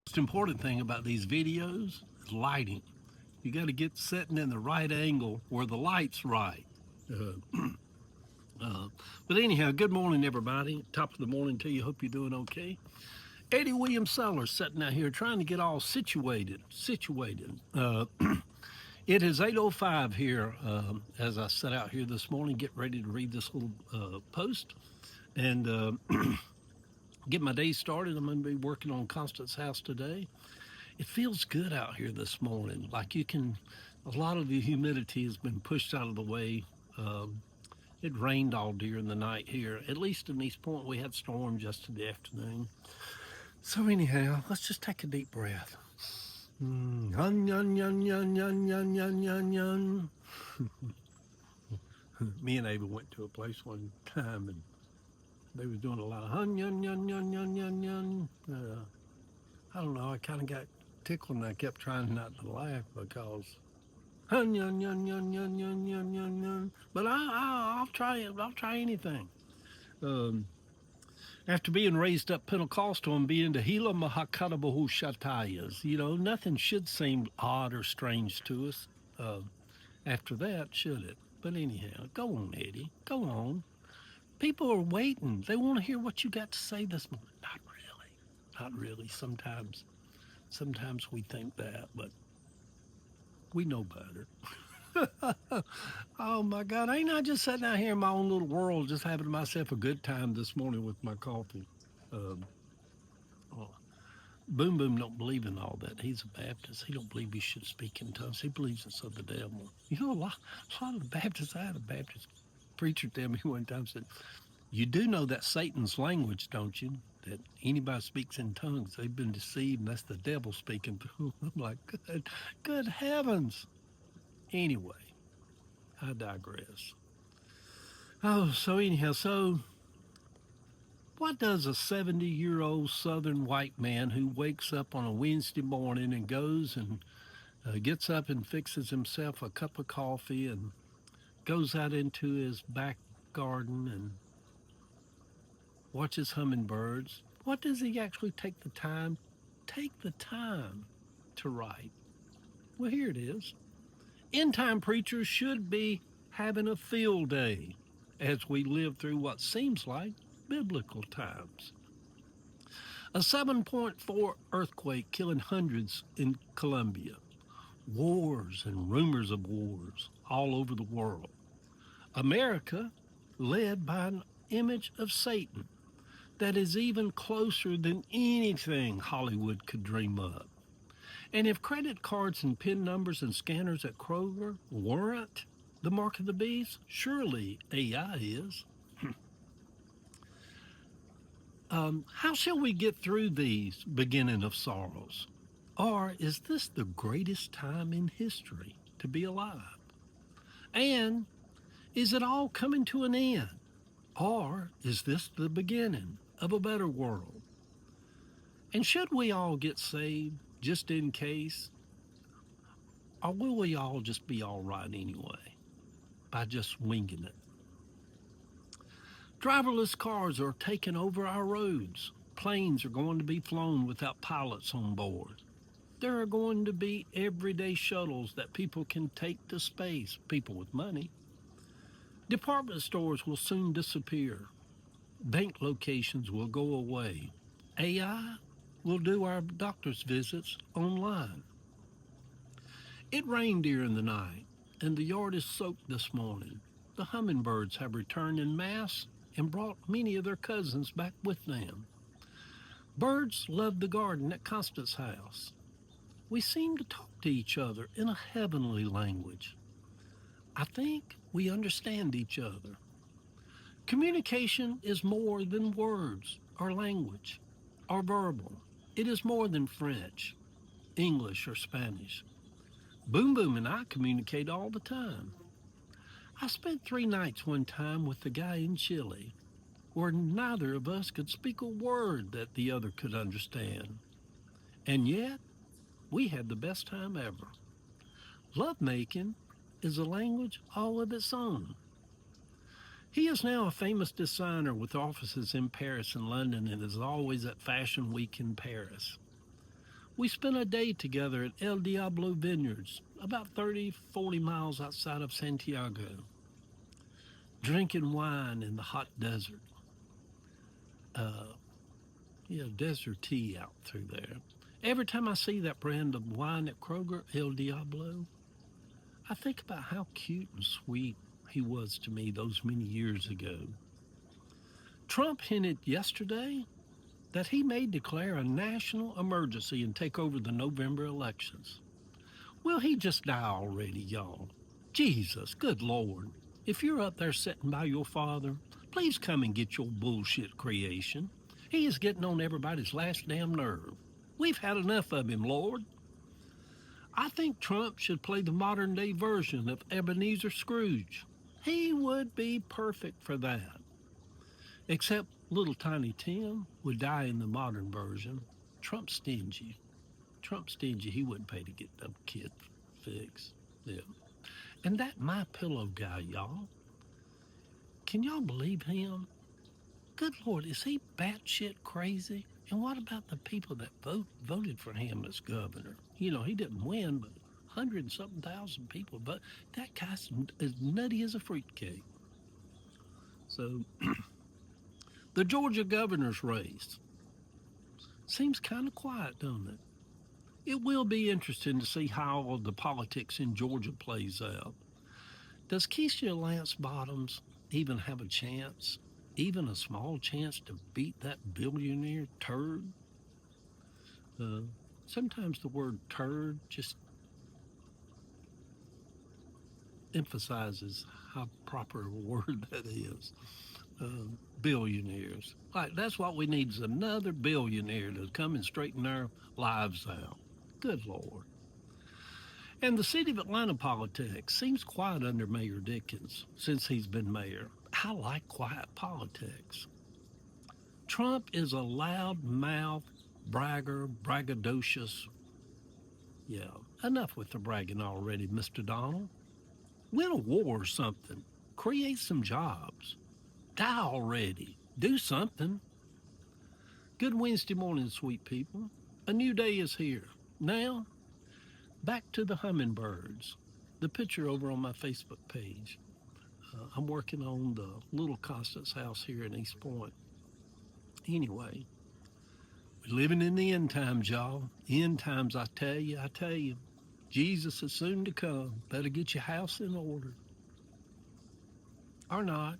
Most important thing about these videos is lighting. You got to get sitting in the right angle where the light's right. Uh, uh, but anyhow, good morning, everybody. Top of the morning to you. Hope you're doing okay. Eddie William Sellers sitting out here trying to get all situated. It is 8:05 here as I set out here this morning, get ready to read this little post and get my day started. I'm going to be working on Constance House today. It feels good out here this morning. Like a lot of the humidity has been pushed out of the way. Um, it rained all during the night here. At least in East Point, we had storms yesterday afternoon. So anyhow, let's just take a deep breath. Yun, yun, yun, yun, yun, yun, yun, yun, yun. Me and Ava went to a place one time and they was doing a lot of hun, yun, yun, yun, yun, yun, yun. I don't know. I kind of got tickled and I kept trying not to laugh because hun, yun, yun, yun, yun, yun, yun, yun, yun. But I'll try it. I'll try anything. Um, After being raised up Pentecostal and being the Hila Mahakadabahu Shatayas, nothing should seem odd or strange to us after that, should it? But anyhow, go on, Eddie. Go on. People are waiting. They want to hear what you got to say this morning. Not really. Not really. Sometimes we think that, but we know better. Oh my God. Ain't I just sitting out here in my own little world, just having myself a good time this morning with my coffee? Um, oh, Boom Boom don't believe in all that. He's a Baptist. He don't believe you should speak in tongues. He believes it's of the devil. A lot of the Baptists, I had a Baptist preacher tell me one time, said, you do know that's Satan's language, don't you? That anybody speaks in tongues, they've been deceived, and that's the devil speaking through 'em. I'm like, good heavens. Anyway, I digress. Oh, so anyhow, so what does a 70-year-old Southern white man who wakes up on a Wednesday morning and goes and gets up and fixes himself a cup of coffee and goes out into his back garden and watches hummingbirds? What does he actually take the time to write? Well, here it is. End time preachers should be having a field day as we live through what seems like biblical times. A 7.4 earthquake killing hundreds in Colombia. Wars and rumors of wars all over the world. America led by an image of Satan that is even closer than anything Hollywood could dream up. And if credit cards and PIN numbers and scanners at Kroger weren't the mark of the beast, surely AI is. How shall we get through these beginning of sorrows? Or is this the greatest time in history to be alive? And is it all coming to an end? Or is this the beginning of a better world? And should we all get saved just in case? Or will we all just be all right anyway by just winging it? Driverless cars are taking over our roads. Planes are going to be flown without pilots on board. There are going to be everyday shuttles that people can take to space, people with money. Department stores will soon disappear. Bank locations will go away. AI will do our doctor's visits online. It rained during the night, and the yard is soaked this morning. The hummingbirds have returned in mass and brought many of their cousins back with them. Birds love the garden at Constance House. We seem to talk to each other in a heavenly language. I think we understand each other. Communication is more than words or language or verbal. It is more than French, English, or Spanish. Boom Boom and I communicate all the time. I spent 3 nights one time with the guy in Chile where neither of us could speak a word that the other could understand. And yet, we had the best time ever. Lovemaking is a language all of its own. He is now a famous designer with offices in Paris and London and is always at Fashion Week in Paris. We spent a day together at El Diablo Vineyards, about 30, 40 miles outside of Santiago, drinking wine in the hot desert. Uh, desert tea out through there. Every time I see that brand of wine at Kroger, El Diablo, I think about how cute and sweet he was to me those many years ago. Trump hinted yesterday that he may declare a national emergency and take over the November elections. Will he just die already, y'all? Jesus, good Lord. If you're up there sitting by your father, please come and get your bullshit creation. He is getting on everybody's last damn nerve. We've had enough of him, Lord. I think Trump should play the modern day version of Ebenezer Scrooge. He would be perfect for that. Except little tiny Tim would die in the modern version. Trump's stingy. Trump's stingy. He wouldn't pay to get them kid fixed. Yeah. And that My Pillow guy, y'all. Can y'all believe him? Good Lord, is he batshit crazy? And what about the people that voted for him as governor? You know, he didn't win, but 100 and something thousand people. But that guy's as nutty as a fruitcake. So, the Georgia governor's race seems kind of quiet, don't it? It will be interesting to see how the politics in Georgia plays out. Does Keisha Lance Bottoms even have a chance? Even a small chance to beat that billionaire turd? Sometimes the word turd just emphasizes how proper a word that is. Billionaires. Like, that's what we need is another billionaire to come and straighten our lives out. Good Lord. And the city of Atlanta politics seems quiet under Mayor Dickens since he's been mayor. I like quiet politics. Trump is a loud-mouthed, braggadocious. Yeah, enough with the bragging already, Mr. Donald. Win a war or something. Create some jobs. Die already. Do something. Good Wednesday morning, sweet people. A new day is here. Now, back to the hummingbirds. The picture over on my Facebook page. I'm working on the little Constance house here in East Point. Anyway, we're living in the end times, y'all. End times, I tell you. Jesus is soon to come. Better get your house in order. Or not.